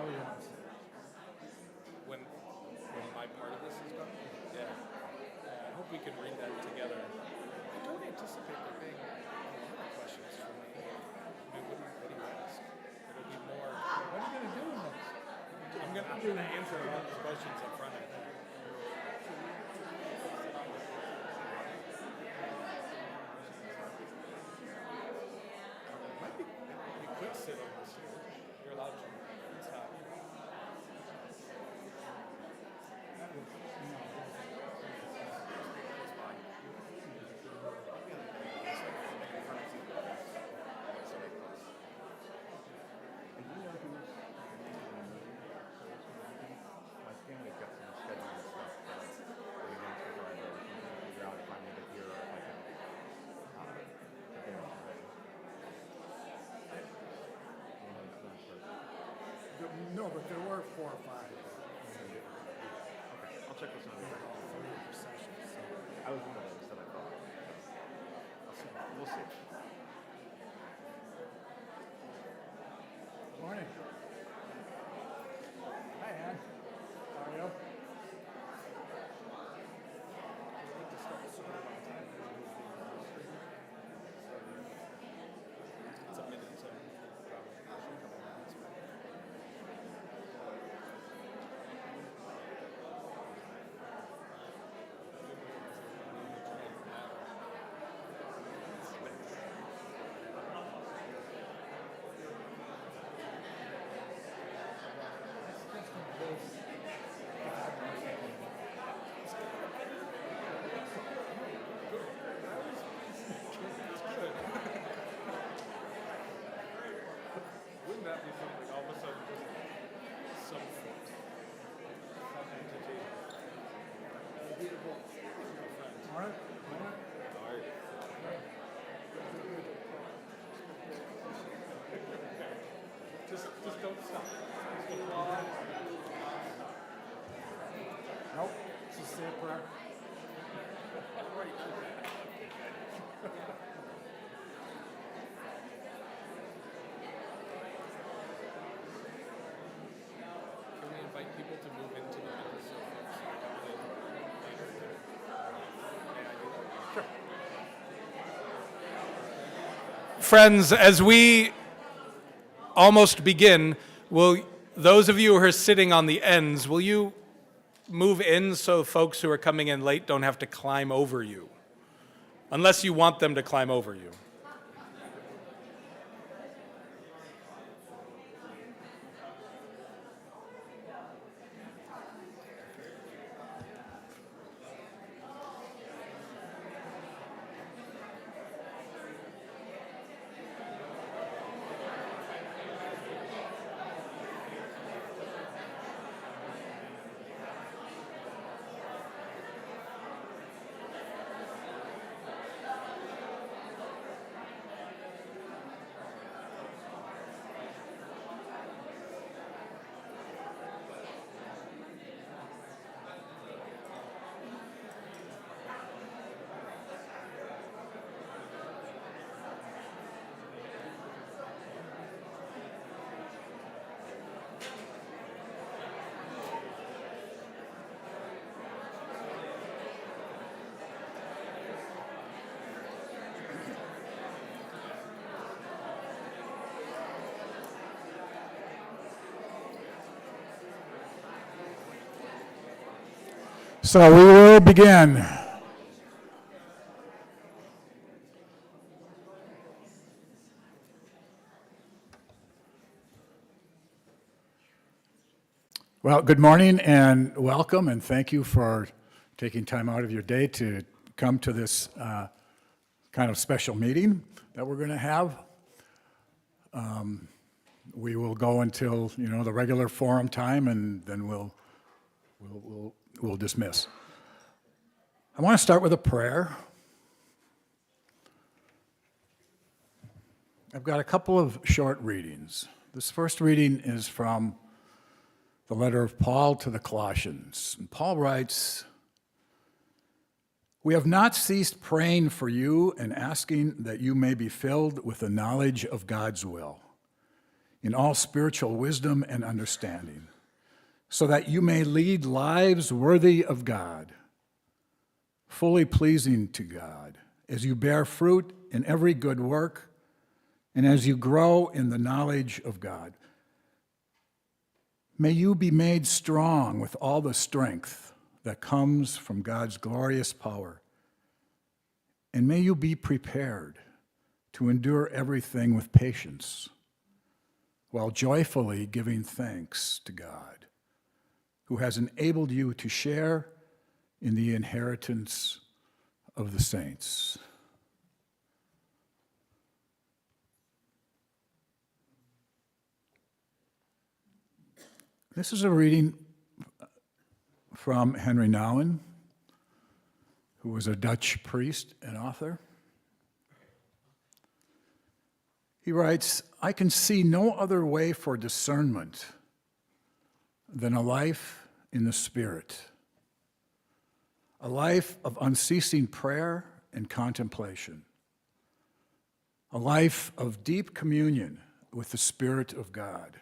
How he wants. When my part of this is done? Yeah. I hope we can read that together. I don't anticipate there being a lot of questions for me. I mean, what do you ask? It'll be more. What are you going to do in this? I'm gonna answer a lot of these questions up front, I think. Might be, you could sit on this here. You're allowed to. It's not. No, but there were 4 or 5. Okay, I'll check this out. Sessions. I was one of those that I thought. We'll see. Morning. Hi, Ann. How are you? It's a minute, so probably a couple minutes. Wouldn't that be something all of a sudden just some foot? Something to do. Morning. Sorry. Just don't stop. Just applaud. Nope. Just say a prayer. Can we invite people to move into the middle so folks can come in later? May I do that? Sure. Friends, as we almost begin, will those of you who are sitting on the ends, will you move in so folks who are coming in late don't have to climb over you? Unless you want them to climb over you. So we will begin. Well, good morning and welcome, and thank you for taking time out of your day to come to this kind of special meeting that we're going to have. We will go until, the regular forum time, and then we'll dismiss. I want to start with a prayer. I've got a couple of short readings. This first reading is from the letter of Paul to the Colossians. And Paul writes, "We have not ceased praying for you and asking that you may be filled with the knowledge of God's will, in all spiritual wisdom and understanding, so that you may lead lives worthy of God, fully pleasing to God, as you bear fruit in every good work and as you grow in the knowledge of God. May you be made strong with all the strength that comes from God's glorious power, and may you be prepared to endure everything with patience, while joyfully giving thanks to God, who has enabled you to share in the inheritance of the saints. This is a reading from Henry Nouwen, who was a Dutch priest and author. He writes, "I can see no other way for discernment than a life in the Spirit, a life of unceasing prayer and contemplation, a life of deep communion with the Spirit of God.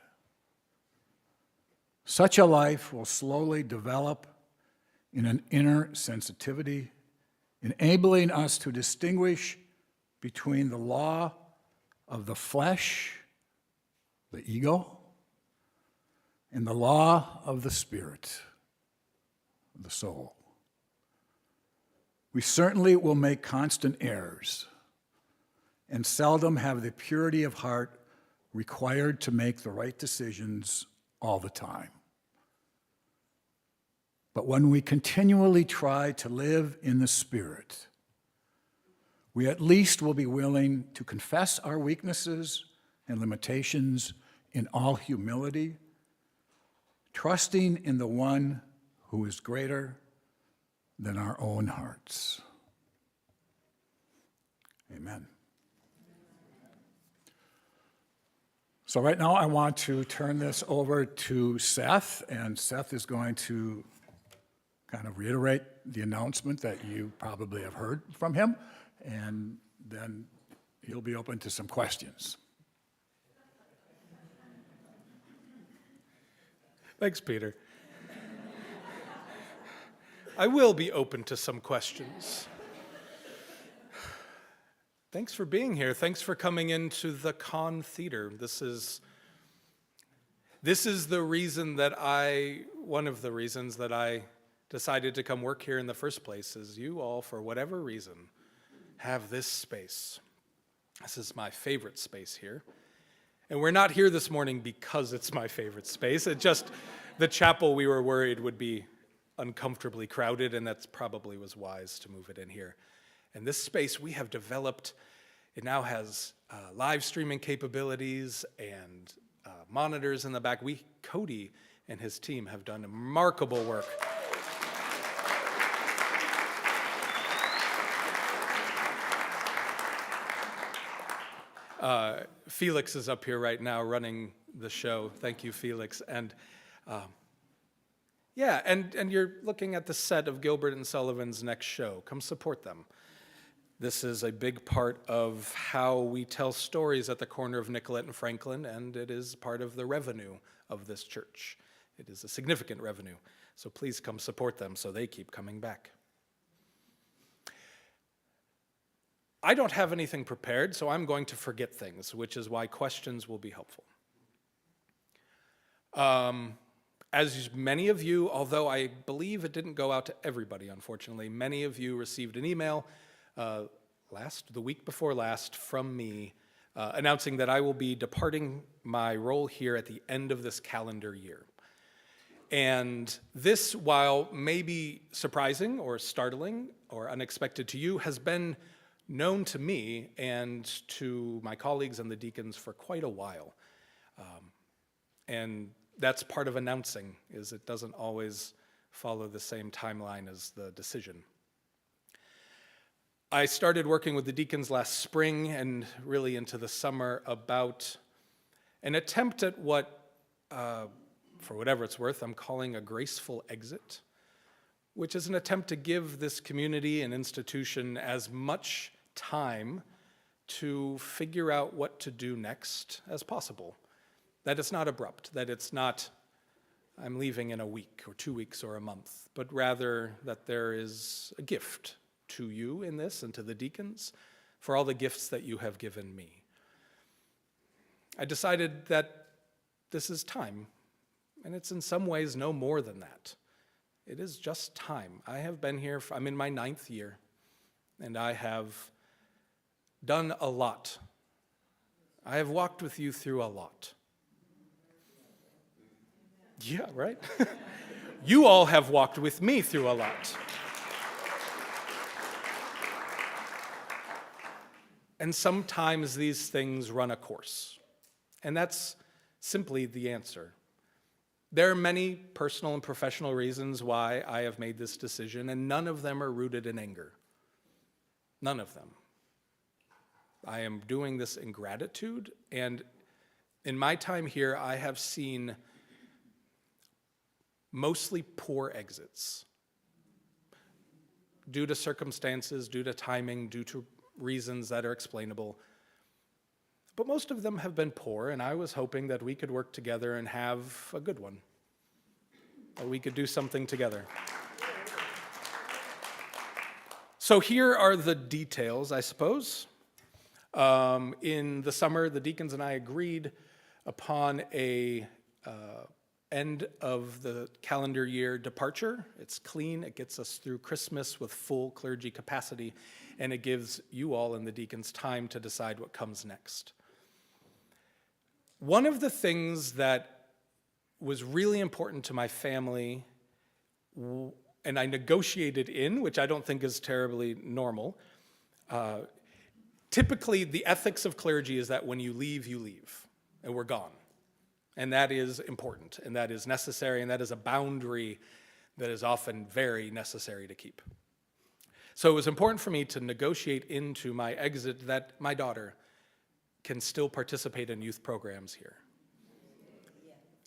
Such a life will slowly develop in an inner sensitivity, enabling us to distinguish between the law of the flesh, the ego, and the law of the Spirit, the soul. We certainly will make constant errors and seldom have the purity of heart required to make the right decisions all the time. But when we continually try to live in the Spirit, we at least will be willing to confess our weaknesses and limitations in all humility, trusting in the one who is greater than our own hearts." Amen. So right now I want to turn this over to Seth, and Seth is going to kind of reiterate the announcement that you probably have heard from him, and then he'll be open to some questions. Thanks, Peter. I will be open to some questions. Thanks for being here. Thanks for coming into the Conn Theatre. This is the reason that one of the reasons that I decided to come work here in the first place, is you all, for whatever reason, have this space. This is my favorite space here. And we're not here this morning because it's my favorite space. The chapel, we were worried would be uncomfortably crowded, and that probably was wise to move it in here. And this space we have developed, it now has live streaming capabilities and monitors in the back. Cody and his team have done remarkable work. Felix is up here right now running the show. Thank you, Felix. And and you're looking at the set of Gilbert and Sullivan's next show. Come support them. This is a big part of how we tell stories at the corner of Nicollet and Franklin, and it is part of the revenue of this church. It is a significant revenue. So please come support them so they keep coming back. I don't have anything prepared, so I'm going to forget things, which is why questions will be helpful. As many of you, although I believe it didn't go out to everybody, unfortunately, many of you received an email the week before last from me announcing that I will be departing my role here at the end of this calendar year. And this, while maybe surprising or startling or unexpected to you, has been known to me and to my colleagues and the deacons for quite a while. And that's part of announcing, is it doesn't always follow the same timeline as the decision. I started working with the deacons last spring and really into the summer about an attempt at what, for whatever it's worth, I'm calling a graceful exit, which is an attempt to give this community and institution as much time to figure out what to do next as possible. That it's not abrupt, that it's not, I'm leaving in a week or 2 weeks or a month, but rather that there is a gift to you in this and to the deacons for all the gifts that you have given me. I decided that this is time, and it's in some ways no more than that. It is just time. I have been here, I'm in my 9th year, and I have done a lot. I have walked with you through a lot. Yeah, right? You all have walked with me through a lot. And sometimes these things run a course. And that's simply the answer. There are many personal and professional reasons why I have made this decision, and none of them are rooted in anger. None of them. I am doing this in gratitude, and in my time here, I have seen mostly poor exits due to circumstances, due to timing, due to reasons that are explainable. But most of them have been poor, and I was hoping that we could work together and have a good one, that we could do something together. So here are the details, I suppose. In the summer, the deacons and I agreed upon a end of the calendar year departure. It's clean, it gets us through Christmas with full clergy capacity, and it gives you all and the deacons time to decide what comes next. One of the things that was really important to my family, and I negotiated in, which I don't think is terribly normal, typically the ethics of clergy is that when you leave, and we're gone. And that is important, and that is necessary, and that is a boundary that is often very necessary to keep. So it was important for me to negotiate into my exit that my daughter can still participate in youth programs here.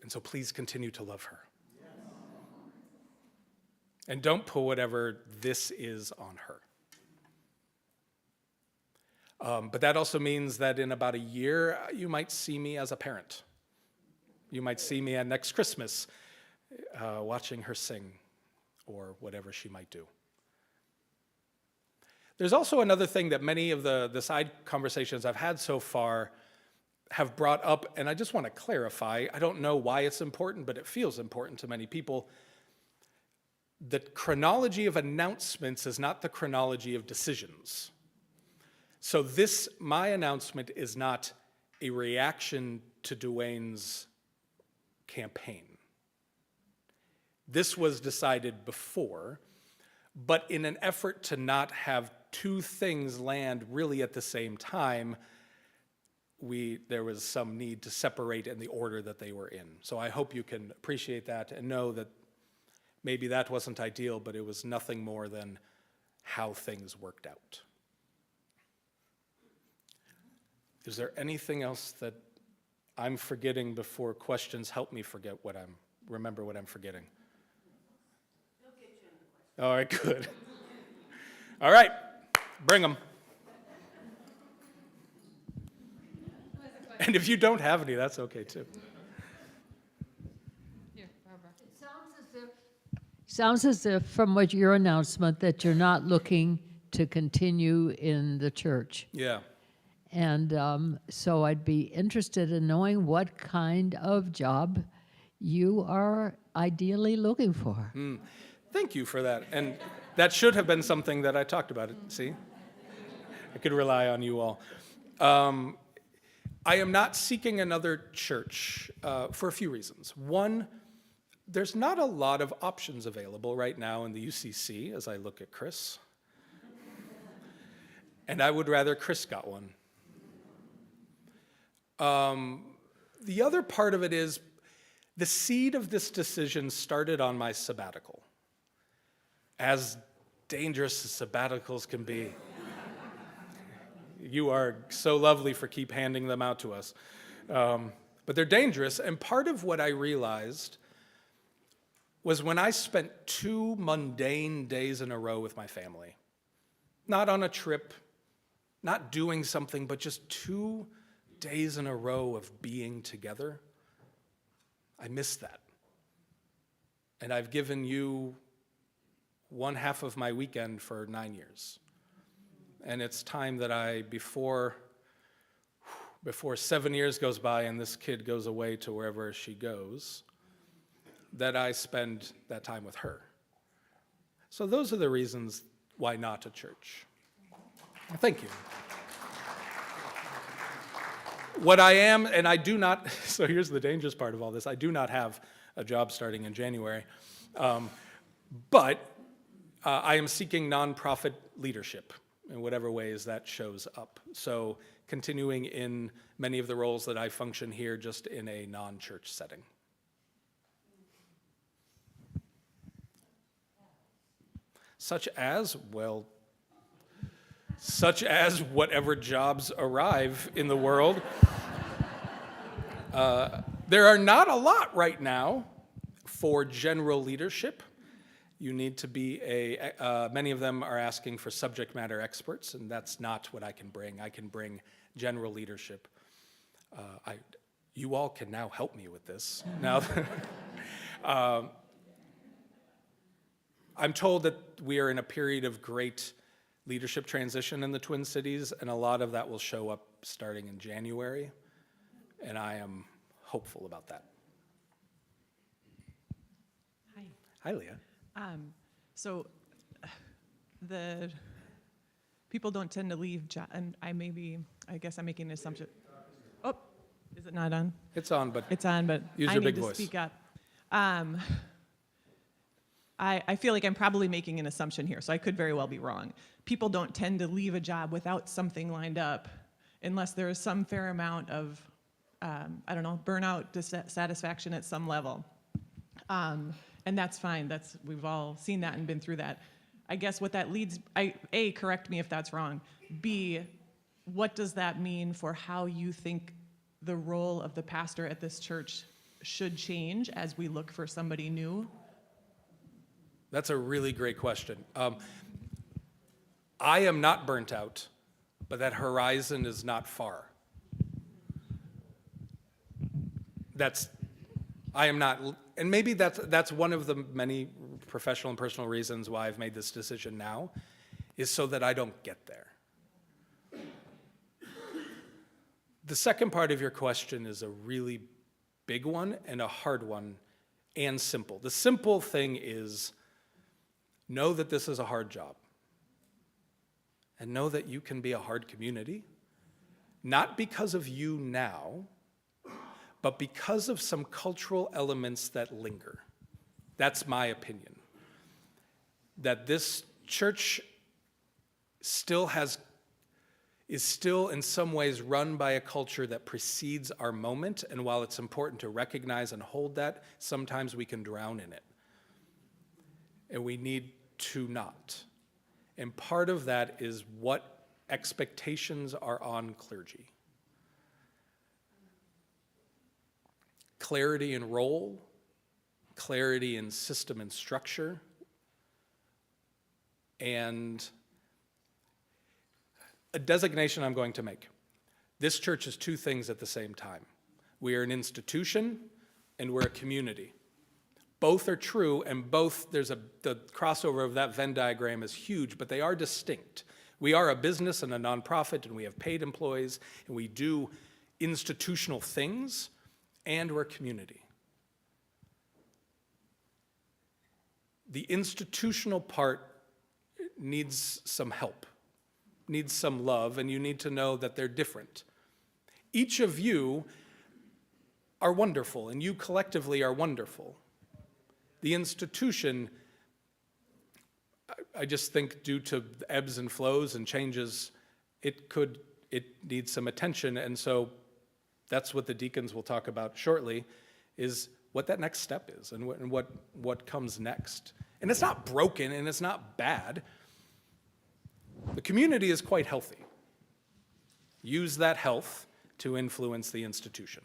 And so please continue to love her. And don't put whatever this is on her. But that also means that in about a year, you might see me as a parent. You might see me at next Christmas watching her sing or whatever she might do. There's also another thing that many of the side conversations I've had so far have brought up, and I just want to clarify. I don't know why it's important, but it feels important to many people. The chronology of announcements is not the chronology of decisions. So my announcement is not a reaction to Dwayne's campaign. This was decided before, but in an effort to not have two things land really at the same time, there was some need to separate in the order that they were in. So I hope you can appreciate that and know that maybe that wasn't ideal, but it was nothing more than how things worked out. Is there anything else that I'm forgetting before questions help me remember what I'm forgetting? All right, good. All right, bring them. And if you don't have any, that's okay too. Here, Barbara. Sounds as if from what your announcement that you're not looking to continue in the church. Yeah. And so I'd be interested in knowing what kind of job you are ideally looking for. Thank you for that. And that should have been something that I talked about. See? I could rely on you all. I am not seeking another church for a few reasons. One, there's not a lot of options available right now in the UCC as I look at Chris. And I would rather Chris got one. The other part of it is the seed of this decision started on my sabbatical. As dangerous as sabbaticals can be. You are so lovely for keep handing them out to us. But they're dangerous, and part of what I realized was when I spent 2 mundane days in a row with my family. Not on a trip, not doing something, but just 2 days in a row of being together. I miss that. And I've given you one half of my weekend for 9 years. And it's time that before 7 years goes by and this kid goes away to wherever she goes, that I spend that time with her. So those are the reasons why not a church. Thank you. What I am, and I do not, so here's the dangerous part of all this, I do not have a job starting in January, but I am seeking nonprofit leadership in whatever ways that shows up. So continuing in many of the roles that I function here, just in a non-church setting. Such as whatever jobs arrive in the world. There are not a lot right now for general leadership. You need to be many of them are asking for subject matter experts, and that's not what I can bring. I can bring general leadership. You all can now help me with this. Now, I'm told that we are in a period of great leadership transition in the Twin Cities, and a lot of that will show up starting in January, and I am hopeful about that. Hi. Hi, Leah. So the people don't tend to leave, and I guess I'm making an assumption. Oh, is it not on? It's on, but It's on, but use I your need big to voice. speak up. I feel like I'm probably making an assumption here, so I could very well be wrong. People don't tend to leave a job without something lined up unless there is some fair amount of, burnout, dissatisfaction at some level. And that's fine. We've all seen that and been through that. I guess what that leads, A, correct me if that's wrong. B, what does that mean for how you think the role of the pastor at this church should change as we look for somebody new? That's a really great question. I am not burnt out, but that horizon is not far. I am not, and maybe that's one of the many professional and personal reasons why I've made this decision now, is so that I don't get there. The second part of your question is a really big one and a hard one and simple. The simple thing is, know that this is a hard job. And know that you can be a hard community, not because of you now, but because of some cultural elements that linger. That's my opinion. That this church is still in some ways run by a culture that precedes our moment, and while it's important to recognize and hold that, sometimes we can drown in it. And we need to not. And part of that is what expectations are on clergy. Clarity in role, clarity in system and structure, and a designation I'm going to make. This church is two things at the same time. We are an institution and we're a community. Both are true, and both, the crossover of that Venn diagram is huge, but they are distinct. We are a business and a nonprofit, and we have paid employees, and we do institutional things, and we're a community. The institutional part needs some help, needs some love, and you need to know that they're different. Each of you are wonderful, and you collectively are wonderful. The institution, I just think due to ebbs and flows and changes, it needs some attention, and so that's what the deacons will talk about shortly, is what that next step is and what comes next. And it's not broken and it's not bad. The community is quite healthy. Use that health to influence the institution.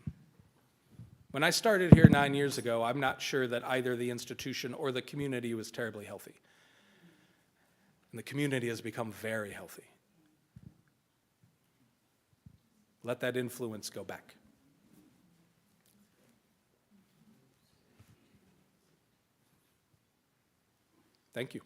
When I started here 9 years ago, I'm not sure that either the institution or the community was terribly healthy. And the community has become very healthy. Let that influence go back. Thank you.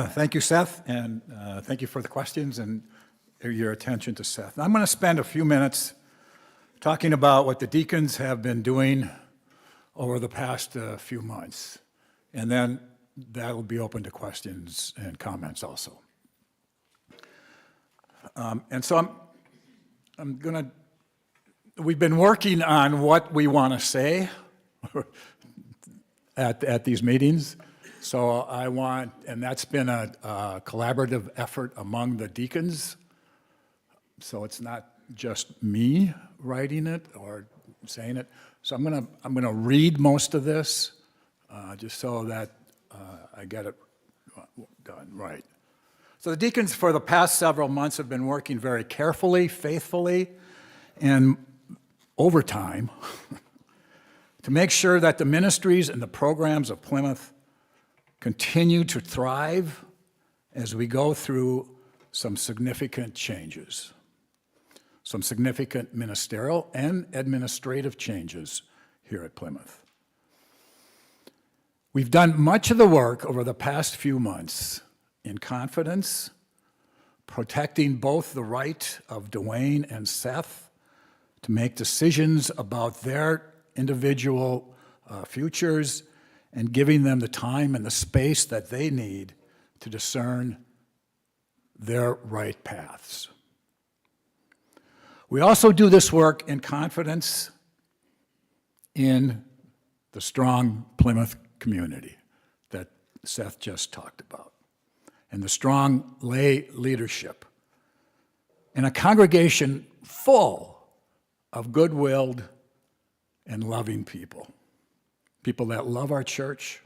Thank you, Seth, and thank you for the questions and your attention to Seth. I'm going to spend a few minutes talking about what the deacons have been doing over the past few months, and then that'll be open to questions and comments also. And so we've been working on what we want to say at these meetings. So and that's been a collaborative effort among the deacons. So it's not just me writing it or saying it. So I'm gonna read most of this, just so that I get it done right. So the deacons for the past several months have been working very carefully, faithfully, and over time to make sure that the ministries and the programs of Plymouth continue to thrive as we go through some significant changes, some significant ministerial and administrative changes here at Plymouth. We've done much of the work over the past few months in confidence, protecting both the right of Dwayne and Seth to make decisions about their individual futures and giving them the time and the space that they need to discern their right paths. We also do this work in confidence in the strong Plymouth community that Seth just talked about, and the strong lay leadership, and a congregation full of good-willed and loving people. People that love our church,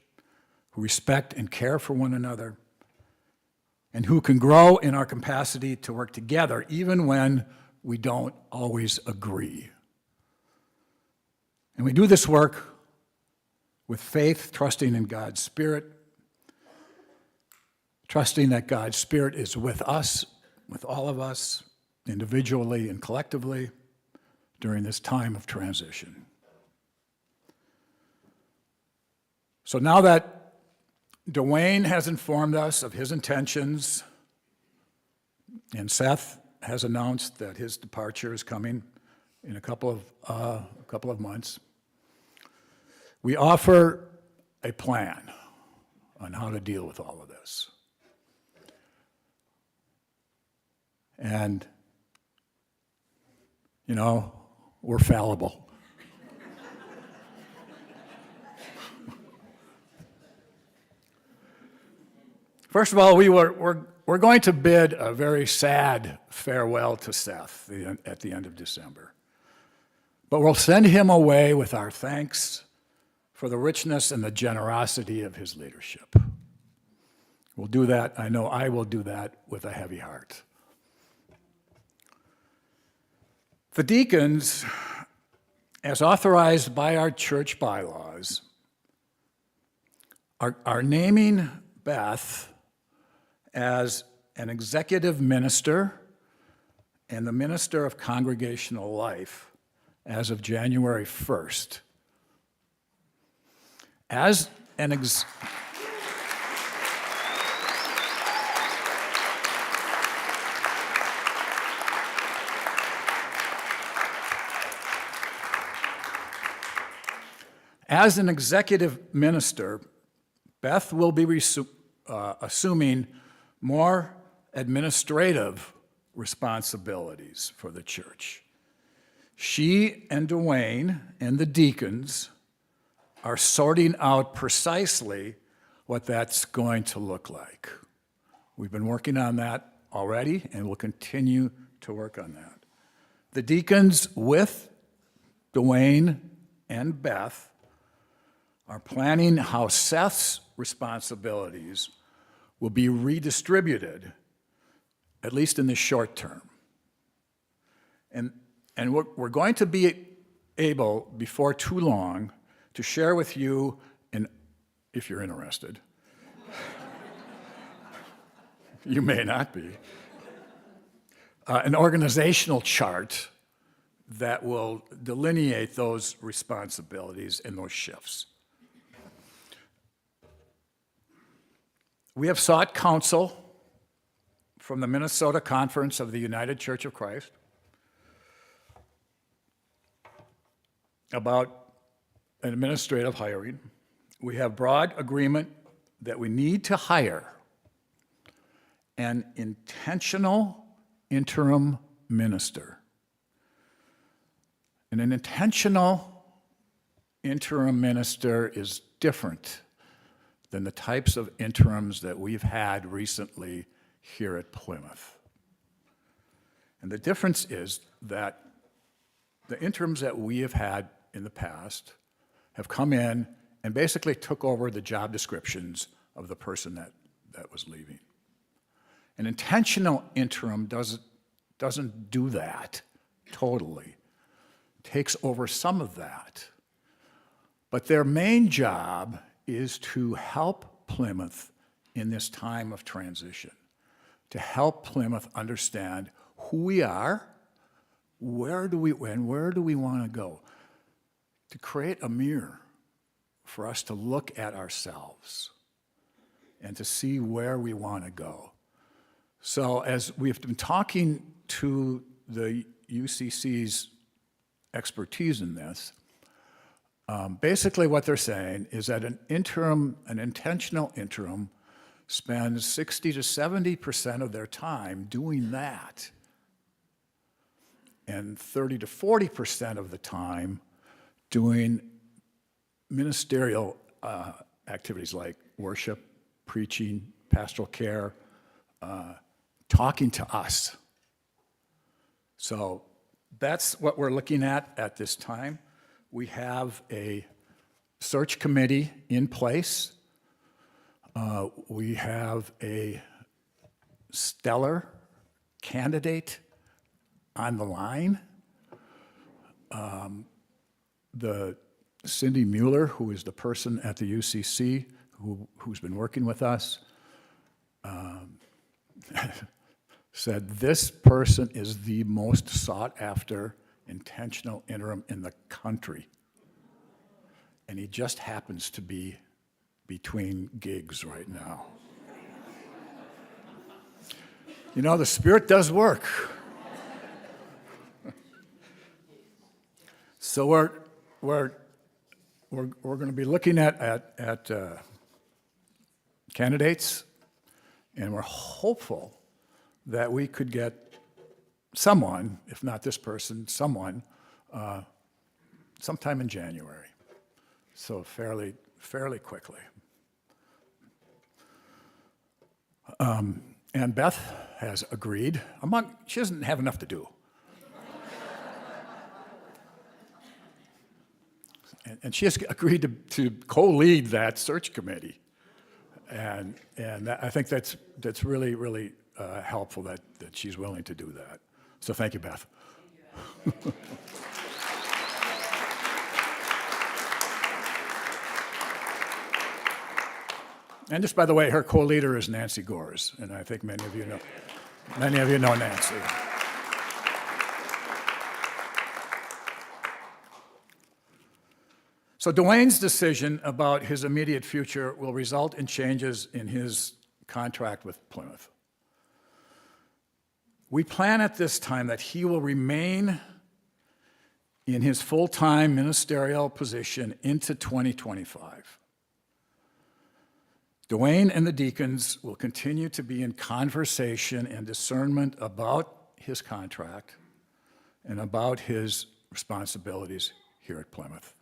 who respect and care for one another, and who can grow in our capacity to work together even when we don't always agree. And we do this work with faith, trusting in God's Spirit, trusting that God's Spirit is with us, with all of us, individually and collectively, during this time of transition. So now that Dwayne has informed us of his intentions, and Seth has announced that his departure is coming in a couple of months, we offer a plan on how to deal with all of this. And, you know, we're fallible. First of all, we're going to bid a very sad farewell to Seth at the end of December. But we'll send him away with our thanks for the richness and the generosity of his leadership. We'll do that. I know I will do that with a heavy heart. The deacons, as authorized by our church bylaws, are naming Beth as an executive minister and the minister of congregational life as of January 1st. As an executive minister, Beth will be assuming more administrative responsibilities for the church. She and Dwayne and the deacons are sorting out precisely what that's going to look like. We've been working on that already, and we'll continue to work on that. The deacons, with Dwayne and Beth, are planning how Seth's responsibilities will be redistributed, at least in the short term. And we're going to be able, before too long, to share with you, and if you're interested, You may not be. An organizational chart that will delineate those responsibilities and those shifts. We have sought counsel from the Minnesota Conference of the United Church of Christ about administrative hiring. We have broad agreement that we need to hire an intentional interim minister. And an intentional interim minister is different than the types of interims that we've had recently here at Plymouth. And the difference is that the interims that we have had in the past have come in and basically took over the job descriptions of the person that was leaving. An intentional interim doesn't do that totally. Takes over some of that. But their main job is to help Plymouth in this time of transition, to help Plymouth understand who we are, where do we want to go, to create a mirror for us to look at ourselves and to see where we want to go. So as we've been talking to the UCC's expertise in this, basically what they're saying is that an intentional interim spends 60 to 70% of their time doing that, and 30 to 40% of the time doing ministerial activities like worship, preaching, pastoral care, talking to us. So that's what we're looking at this time. We have a search committee in place. We have a stellar candidate on the line. The Cindy Mueller, who is the person at the UCC who's been working with us, said this person is the most sought after intentional interim in the country. And he just happens to be between gigs right now. You know, the Spirit does work. So we're going to be looking at candidates, and we're hopeful that we could get someone, if not this person, someone, sometime in January. So fairly quickly. And Beth has agreed. She doesn't have enough to do. And she has agreed to co-lead that search committee. And I think that's really, really helpful that she's willing to do that. So thank you, Beth. And just by the way, her co-leader is Nancy Gores, and I think many of you know Nancy. So Dwayne's decision about his immediate future will result in changes in his contract with Plymouth. We plan at this time that he will remain in his full-time ministerial position into 2025. Dwayne and the deacons will continue to be in conversation and discernment about his contract and about his responsibilities here at Plymouth.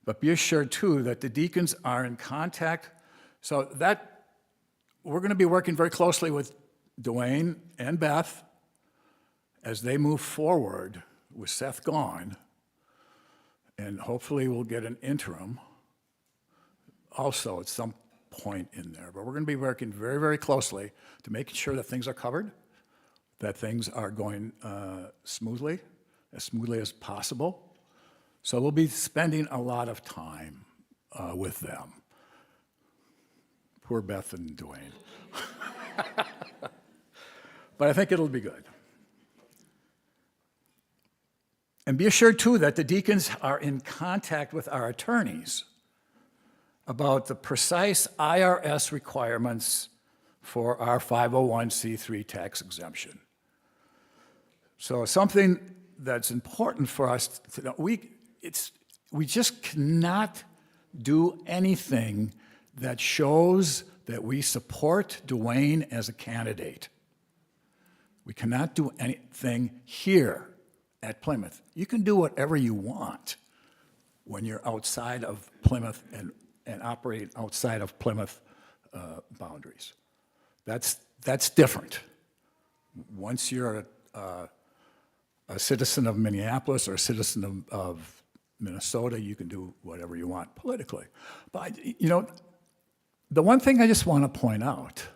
But be assured, too, that the deacons are in contact, so that we're going to be working very closely with Dwayne and Beth as they move forward with Seth gone, and hopefully we'll get an interim also at some point in there. But we're going to be working very, very closely to making sure that things are covered, that things are going smoothly as possible. So we'll be spending a lot of time with them, Poor Beth and Dwayne. But I think it'll be good. And be assured, too, that the deacons are in contact with our attorneys about the precise IRS requirements for our 501c3 tax exemption. So something that's important for us to know, we just cannot do anything that shows that we support Dwayne as a candidate. We cannot do anything here at Plymouth. You can do whatever you want when you're outside of Plymouth and operate outside of Plymouth boundaries. That's different. Once you're a citizen of Minneapolis or a citizen of Minnesota, you can do whatever you want politically. But, the one thing I just want to point out,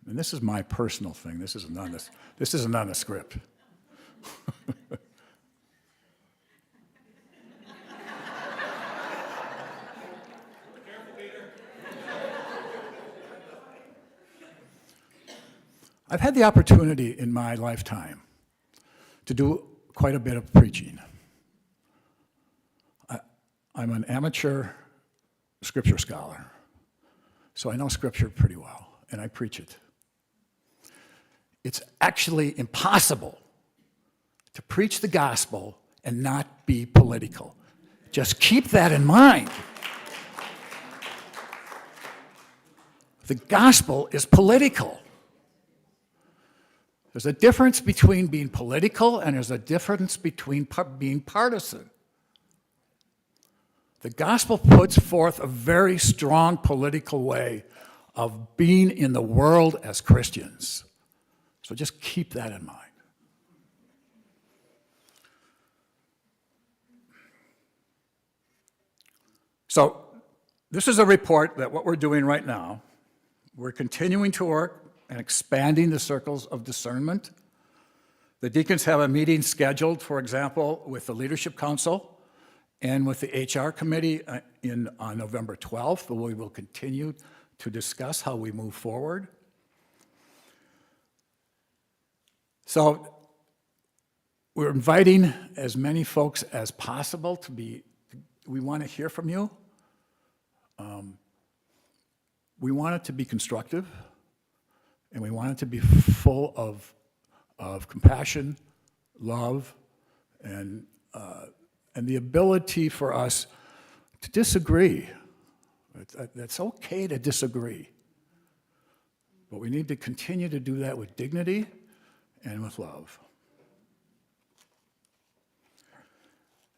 and this is my personal thing, this isn't on the script. I've had the opportunity in my lifetime to do quite a bit of preaching. I'm an amateur scripture scholar, so I know scripture pretty well, and I preach it. It's actually impossible to preach the gospel and not be political. Just keep that in mind. The gospel is political. There's a difference between being political and there's a difference between being partisan. The gospel puts forth a very strong political way of being in the world as Christians. So just keep that in mind. So this is a report that what we're doing right now, we're continuing to work and expanding the circles of discernment. The deacons have a meeting scheduled, for example, with the Leadership Council and with the HR Committee on November 12th, where we will continue to discuss how we move forward. So we're inviting as many folks as possible we want to hear from you. We want it to be constructive, and we want it to be full of compassion, love, and the ability for us to disagree. It's okay to disagree, but we need to continue to do that with dignity and with love.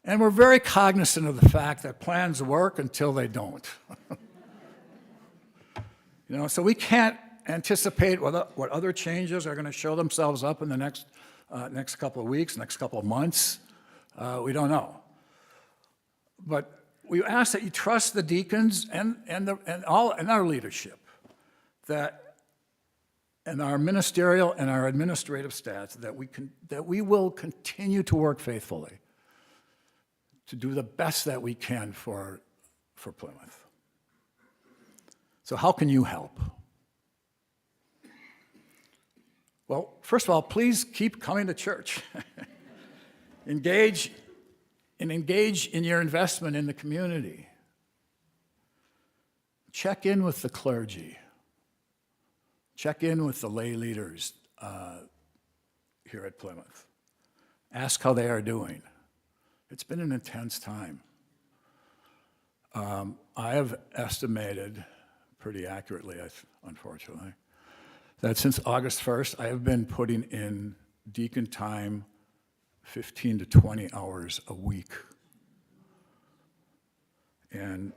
And we're very cognizant of the fact that plans work until they don't. So we can't anticipate what other changes are going to show themselves up in the next couple of weeks, next couple of months. We don't know. But we ask that you trust the deacons and our leadership, and our ministerial and our administrative staff, that we will continue to work faithfully to do the best that we can for Plymouth. So how can you help? Well, first of all, please keep coming to church. Engage in your investment in the community. Check in with the clergy. Check in with the lay leaders here at Plymouth. Ask how they are doing. It's been an intense time. I have estimated pretty accurately, unfortunately, that since August 1st, I have been putting in deacon time 15 to 20 hours a week. And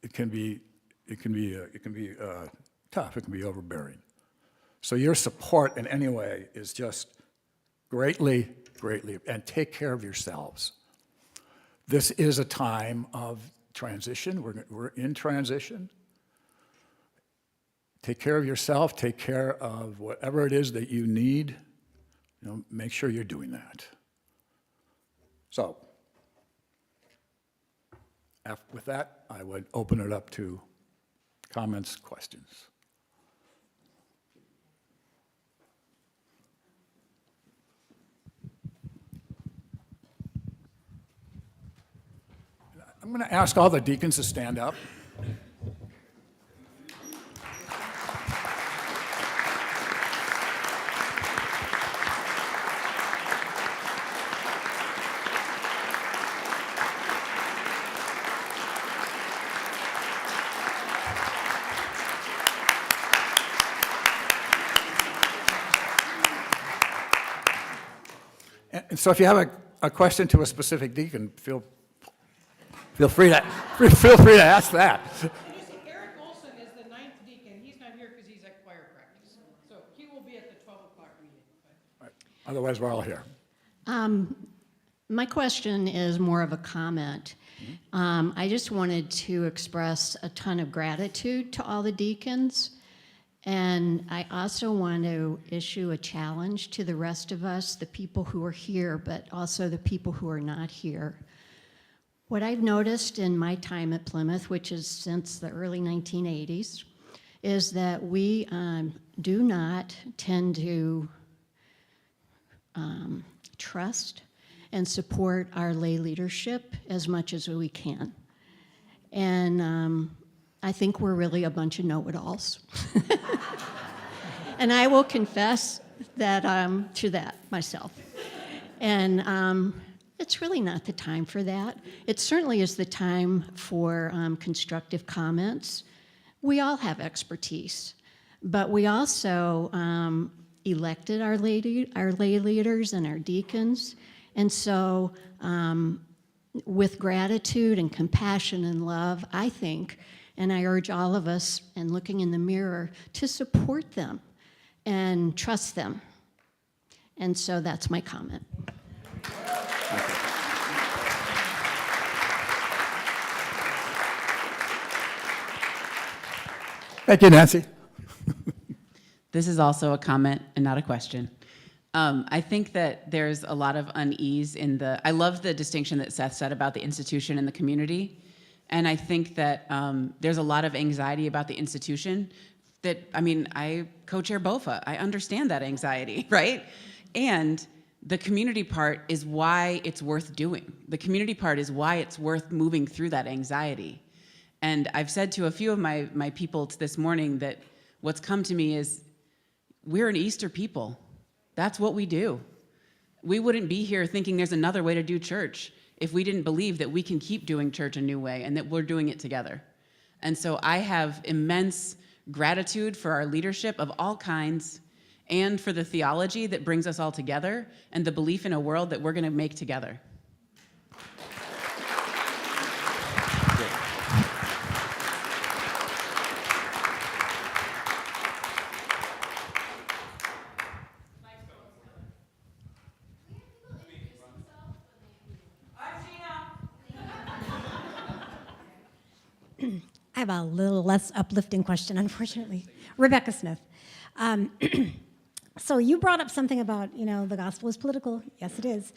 it can be tough, it can be overbearing. So your support in any way is just greatly, and take care of yourselves. This is a time of transition. We're in transition. Take care of yourself, take care of whatever it is that you need. Make sure you're doing that. So, With that, I would open it up to comments, questions. I'm going to ask all the deacons to stand up. And so if you have a question to a specific deacon, feel free to ask that. And you see, Eric Olson is the 9th deacon. He's not here because he's at choir practice. So he will be at the 12 o'clock meeting. Otherwise, we're all here. My question is more of a comment. I just wanted to express a ton of gratitude to all the deacons. And I also want to issue a challenge to the rest of us, the people who are here, but also the people who are not here. What I've noticed in my time at Plymouth, which is since the early 1980s, is that we do not tend to trust and support our lay leadership as much as we can. And I think we're really a bunch of know-it-alls. And I will confess that to that myself. And it's really not the time for that. It certainly is the time for constructive comments. We all have expertise, but we also elected our lay leaders and our deacons. And so with gratitude and compassion and love, I think, and I urge all of us, and looking in the mirror, to support them and trust them. And so that's my comment. Thank you, Nancy. This is also a comment and not a question. I think that there's a lot of unease in I love the distinction that Seth said about the institution and the community. And I think that there's a lot of anxiety about the institution I co-chair BOFA. I understand that anxiety, right? And the community part is why it's worth doing. The community part is why it's worth moving through that anxiety. And I've said to a few of my people this morning that what's come to me is we're an Easter people. That's what we do. We wouldn't be here thinking there's another way to do church if we didn't believe that we can keep doing church a new way and that we're doing it together. And so I have immense gratitude for our leadership of all kinds and for the theology that brings us all together and the belief in a world that we're going to make together. I have a little less uplifting question, unfortunately. Rebecca Smith. So you brought up something about, the gospel is political. Yes, it is.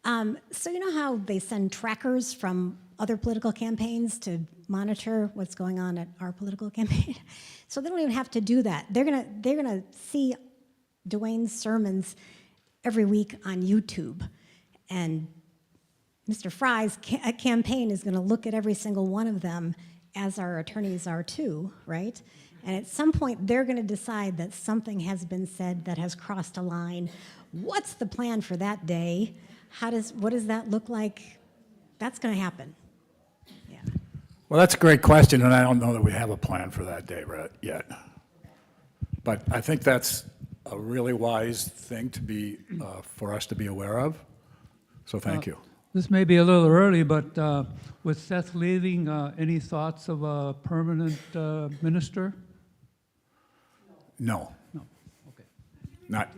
So you know how they send trackers from other political campaigns to monitor what's going on at our political campaign? So they don't even have to do that. They're gonna see Dwayne's sermons every week on YouTube, and Mr. Fry's campaign is gonna look at every single one of them, as our attorneys are too, right? And at some point, they're going to decide that something has been said that has crossed a line. What's the plan for that day? What does that look like? That's going to happen. Yeah. Well, that's a great question, and I don't know that we have a plan for that day yet. But I think that's a really wise thing to be for us to be aware of. So thank you. This may be a little early, but with Seth leaving, any thoughts of a permanent minister? No. No. Okay. Not.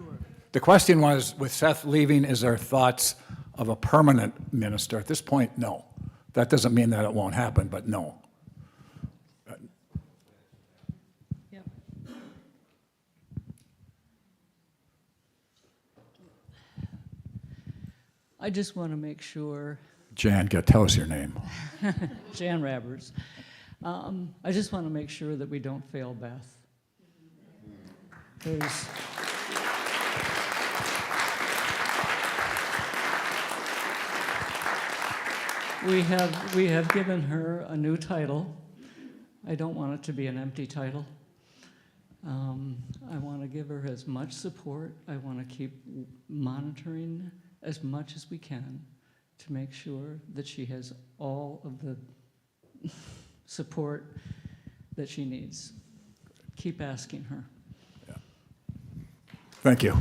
The question was, with Seth leaving, is there thoughts of a permanent minister? At this point, no. That doesn't mean that it won't happen, but no. Yep. I just want to make sure Jan, tell us your name. Jan Rabbers. I just want to make sure that we don't fail Beth. We have given her a new title. I don't want it to be an empty title. I want to give her as much support. I want to keep monitoring as much as we can to make sure that she has all of the support that she needs. Keep asking her. Yeah. Thank you.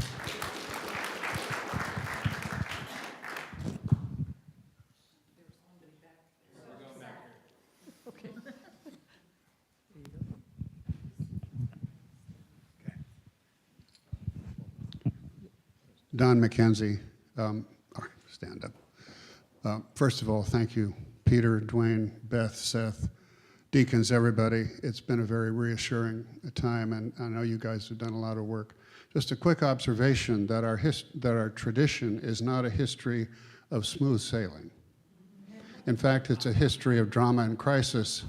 Okay. Don McKenzie, stand up. First of all, thank you, Peter, Dwayne, Beth, Seth, Deacons, everybody. It's been a very reassuring time, and I know you guys have done a lot of work. Just a quick observation that our tradition is not a history of smooth sailing. In fact, it's a history of drama and crisis,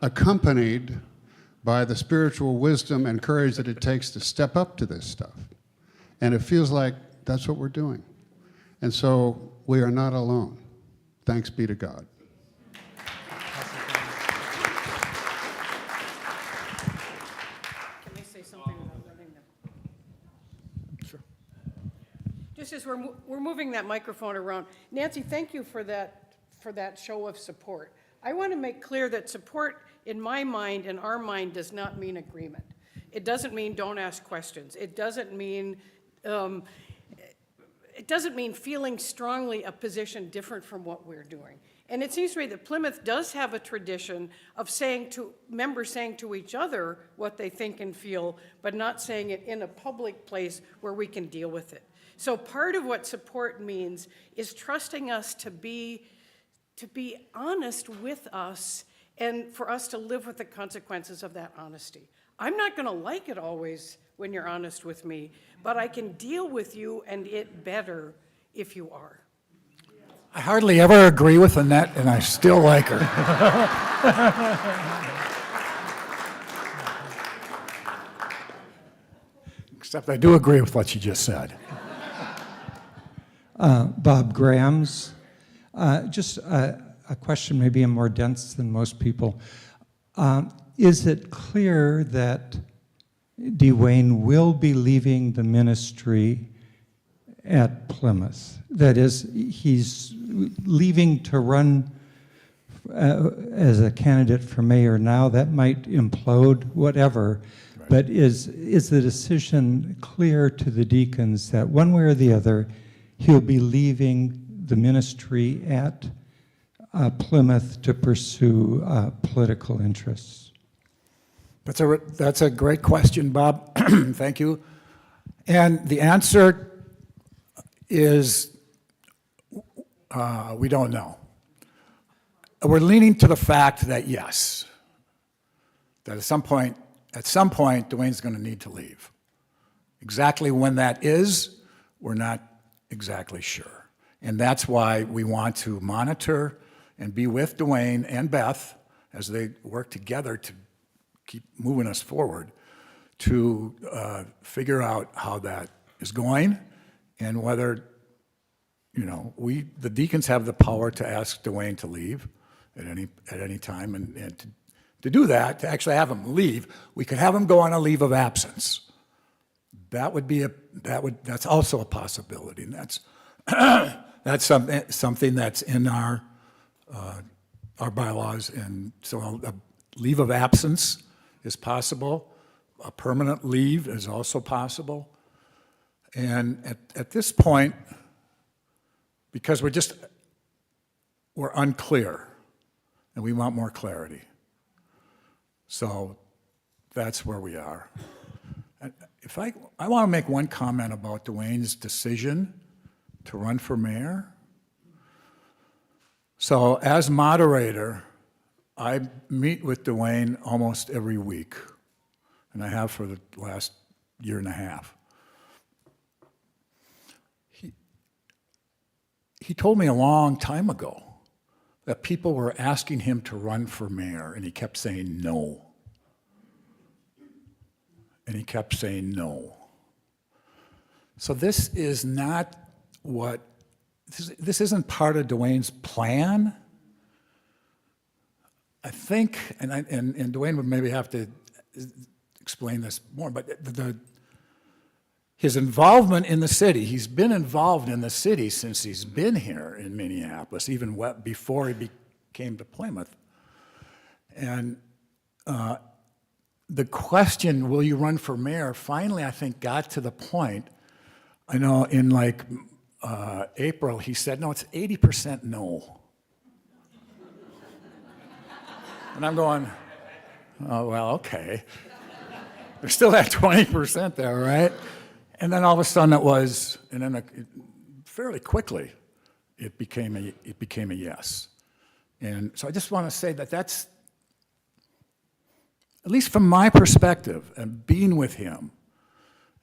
accompanied by the spiritual wisdom and courage that it takes to step up to this stuff. And it feels like that's what we're doing. And so we are not alone. Thanks be to God. Can I say something about letting them? Sure. Just as we're moving that microphone around, Nancy, thank you for that show of support. I want to make clear that support, in my mind, in our mind, does not mean agreement. It doesn't mean don't ask questions. It doesn't mean feeling strongly a position different from what we're doing. And it seems to me that Plymouth does have a tradition of members saying to each other what they think and feel, but not saying it in a public place where we can deal with it. So part of what support means is trusting us to be honest with us and for us to live with the consequences of that honesty. I'm not going to like it always when you're honest with me, but I can deal with you and it better if you are. I hardly ever agree with Annette, and I still like her. Except I do agree with what she just said. Bob Graham's. Just a question, maybe more dense than most people. Is it clear that Dwayne will be leaving the ministry at Plymouth? That is, he's leaving to run as a candidate for mayor now. That might implode, whatever. Right. But is the decision clear to the deacons that one way or the other, he'll be leaving the ministry at Plymouth to pursue political interests? That's a great question, Bob. Thank you. And the answer is we don't know. We're leaning to the fact that yes, that at some point, Dwayne's going to need to leave. Exactly when that is, we're not exactly sure. And that's why we want to monitor and be with Dwayne and Beth as they work together to keep moving us forward to figure out how that is going and whether, the deacons have the power to ask Dwayne to leave at any time, and to do that, to actually have him leave, we could have him go on a leave of absence. That's also a possibility, and that's something that's in our bylaws, and so a leave of absence is possible. A permanent leave is also possible. And at this point, because we're unclear, and we want more clarity. So that's where we are. If I want to make one comment about Dwayne's decision to run for mayor. So as moderator, I meet with Dwayne almost every week, and I have for the last year and a half. He told me a long time ago that people were asking him to run for mayor, and he kept saying no. And he kept saying no. So this is not what, this isn't part of Dwayne's plan. I think, and Dwayne would maybe have to explain this more, but his involvement in the city, he's been involved in the city since he's been here in Minneapolis, even before he came to Plymouth. And the question, will you run for mayor, finally, I think, got to the point, I know in like April, he said, no, it's 80% no. And I'm going, oh, well, okay. There's still that 20% there, right? And then all of a sudden it was, and then fairly quickly, it became a yes. And so I just want to say that that's, at least from my perspective, and being with him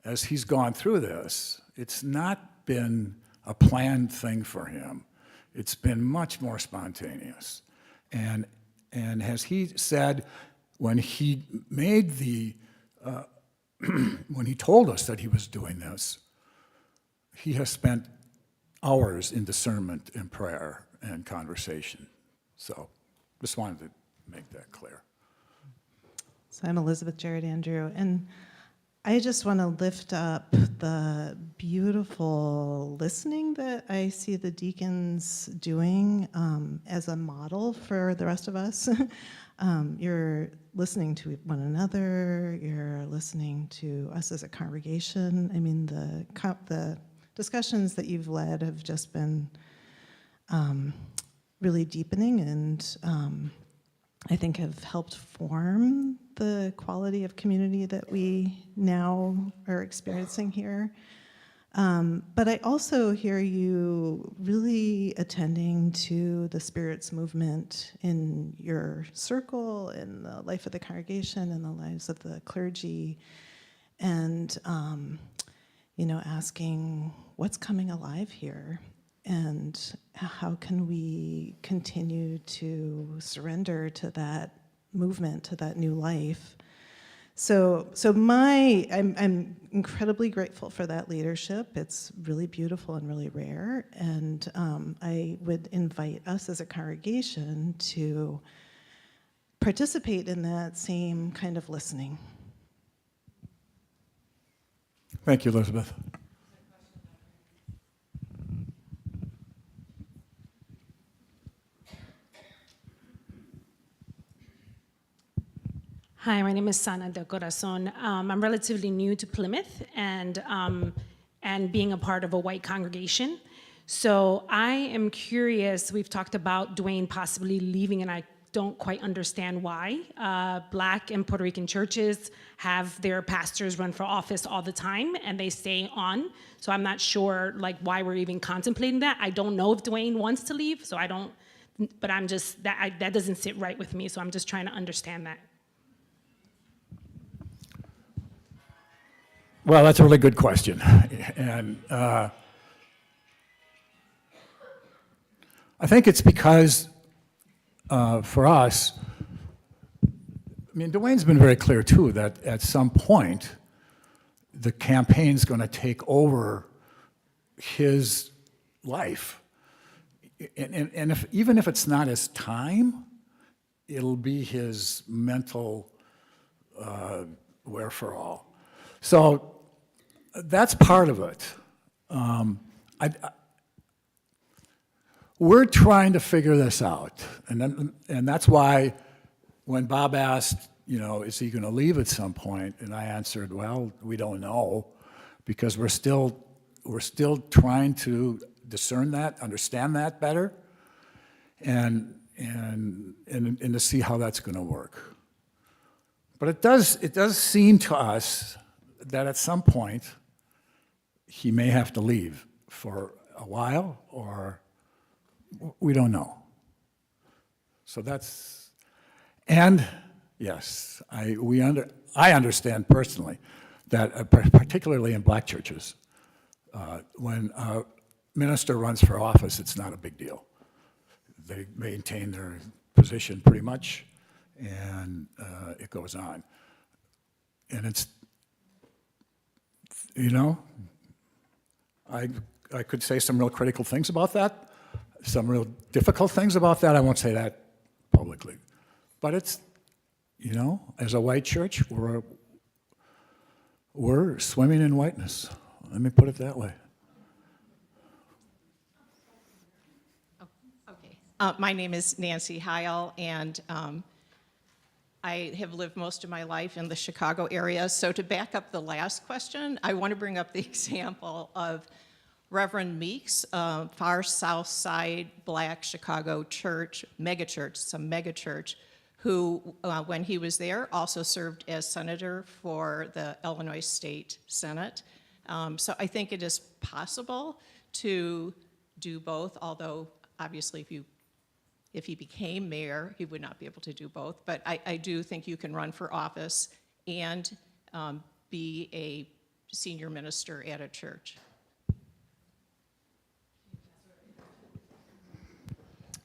as he's gone through this, it's not been a planned thing for him. It's been much more spontaneous. And as he said, when he made the, when he told us that he was doing this, he has spent hours in discernment and prayer and conversation. So just wanted to make that clear. So I'm Elizabeth Jared Andrew, and I just want to lift up the beautiful listening that I see the deacons doing as a model for the rest of us. You're listening to one another, you're listening to us as a congregation. I mean, the discussions that you've led have just been really deepening and I think have helped form the quality of community that we now are experiencing here. But I also hear you really attending to the Spirit's movement in your circle, in the life of the congregation, in the lives of the clergy, and asking what's coming alive here, and how can we continue to surrender to that movement, to that new life. So I'm incredibly grateful for that leadership. It's really beautiful and really rare, and I would invite us as a congregation to participate in that same kind of listening. Thank you, Elizabeth. Hi, my name is Sana de Corazon. I'm relatively new to Plymouth and being a part of a white congregation. So I am curious, we've talked about Dwayne possibly leaving, and I don't quite understand why. Black and Puerto Rican churches have their pastors run for office all the time and they stay on. So I'm not sure why we're even contemplating that. I don't know if Dwayne wants to leave, so I don't, but I'm just, that doesn't sit right with me, so I'm just trying to understand that. Well, that's a really good question. And I think it's because for us, I mean, Dwayne's been very clear too that at some point the campaign's going to take over his life. And even if it's not his time, it'll be his mental wherefore. So that's part of it. We're trying to figure this out, and that's why when Bob asked, is he going to leave at some point, and I answered, well, we don't know, because we're still trying to discern that, understand that better, and to see how that's going to work. But it does seem to us that at some point he may have to leave for a while, or we don't know. So that's, and yes, I understand personally that particularly in black churches, when a minister runs for office, it's not a big deal. they maintain their position pretty much, and it goes on. And it's, you know, I could say some real critical things about that, some real difficult things about that. I won't say that publicly. But it's, you know, as a white church, we're swimming in whiteness. Let me put it that way. My name is Nancy Heil, and I have lived most of my life in the Chicago area. So to back up the last question, I want to bring up the example of Reverend Meeks, far south side black Chicago church, megachurch, some megachurch, who, when he was there, also served as senator for the Illinois State Senate. So I think it is possible to do both, although obviously if he became mayor, he would not be able to do both. But I do think you can run for office and be a senior minister at a church.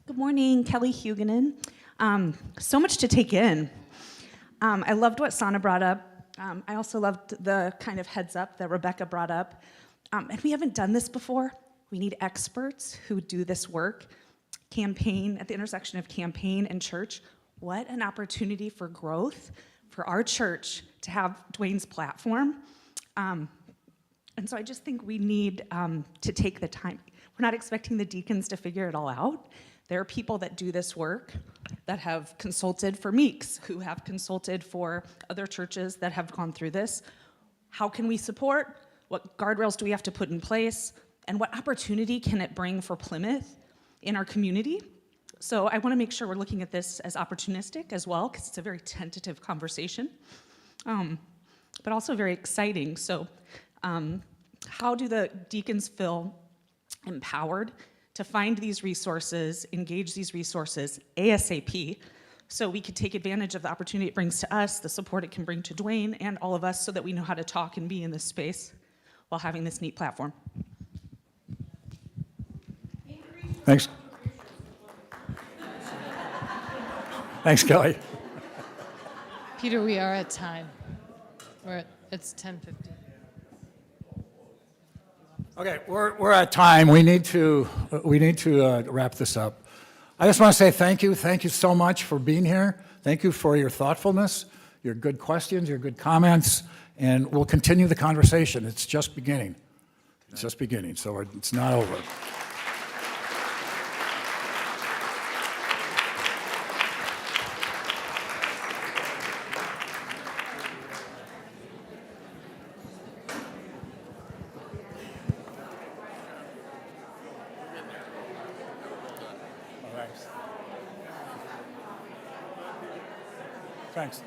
Good morning, Kelly Huguenin. So much to take in. I loved what Sana brought up. I also loved the kind of heads up that Rebecca brought up. And we haven't done this before. We need experts who do this work. Campaign, at the intersection of campaign and church. What an opportunity for growth for our church to have Dwayne's platform. And so I just think we need to take the time. We're not expecting the deacons to figure it all out. There are people that do this work that have consulted for Meeks, who have consulted for other churches that have gone through this. How can we support? What guardrails do we have to put in place? And what opportunity can it bring for Plymouth in our community? So I want to make sure we're looking at this as opportunistic as well, because it's a very tentative conversation, but also very exciting. So how do the deacons feel empowered to find these resources, engage these resources ASAP, so we could take advantage of the opportunity it brings to us, the support it can bring to Dwayne and all of us, so that we know how to talk and be in this space while having this neat platform. Thanks. Thanks, Kelly. Peter, we are at time. It's 10:50. Okay, we're at time. We need to wrap this up. I just want to say thank you. Thank you so much for being here. Thank you for your thoughtfulness, your good questions, your good comments, and we'll continue the conversation. It's just beginning. It's just beginning, so it's not over. Thanks.